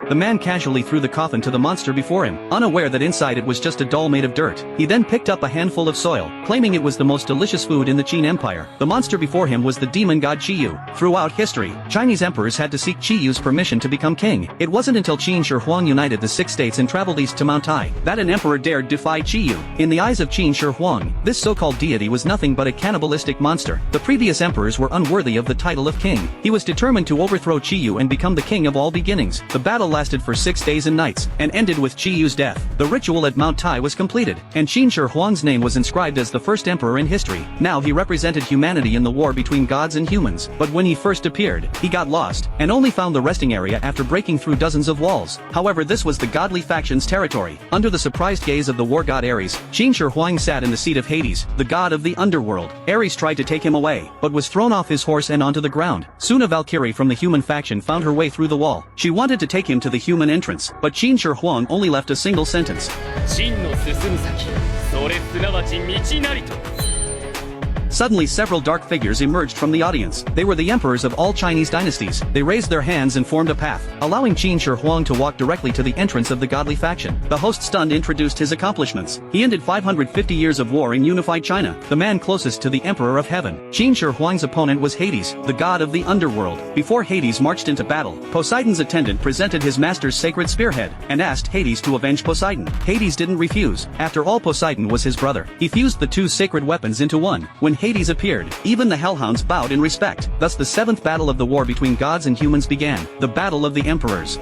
The man casually threw the coffin to the monster before him, unaware that inside it was just a doll made of dirt. He then picked up a handful of soil, claiming it was the most delicious food in the Qin Empire. The monster before him was the demon god Chiyou. Throughout history, Chinese emperors had to seek Chiyou's permission to become king. It wasn't until Qin Shi Huang united the 6 states and traveled east to Mount Tai that an emperor dared defy Chiyou. In the eyes of Qin Shi Huang, this so-called deity was nothing but a cannibalistic monster. The previous emperors were unworthy of the title of king. He was determined to overthrow Chiyou and become the king of all beginnings. The battle lasted for 6 days and nights, and ended with Chiyou's death. The ritual at Mount Tai was completed, and Qin Shi Huang's name was inscribed as the first emperor in history. Now he represented humanity in the war between gods and humans. But when he first appeared, he got lost, and only found the resting area after breaking through dozens of walls. However, this was the godly faction's territory. Under the surprised gaze of the war god Ares, Qin Shi Huang sat in the seat of Hades, the god of the underworld. Ares tried to take him away, but was thrown off his horse and onto the ground. Soon a Valkyrie from the human faction found her way through the wall. She wanted to take him to the human entrance, but Qin Shi Huang only left a single sentence. Suddenly several dark figures emerged from the audience. They were the emperors of all Chinese dynasties. They raised their hands and formed a path, allowing Qin Shi Huang to walk directly to the entrance of the godly faction. The host stunned introduced his accomplishments. He ended 550 years of war in unified China, the man closest to the emperor of heaven. Qin Shi Huang's opponent was Hades, the god of the underworld. Before Hades marched into battle, Poseidon's attendant presented his master's sacred spearhead, and asked Hades to avenge Poseidon. Hades didn't refuse. After all, Poseidon was his brother. He fused the 2 sacred weapons into one. When Hades appeared, even the hellhounds bowed in respect. Thus the 7th battle of the war between gods and humans began, the Battle of the Emperors.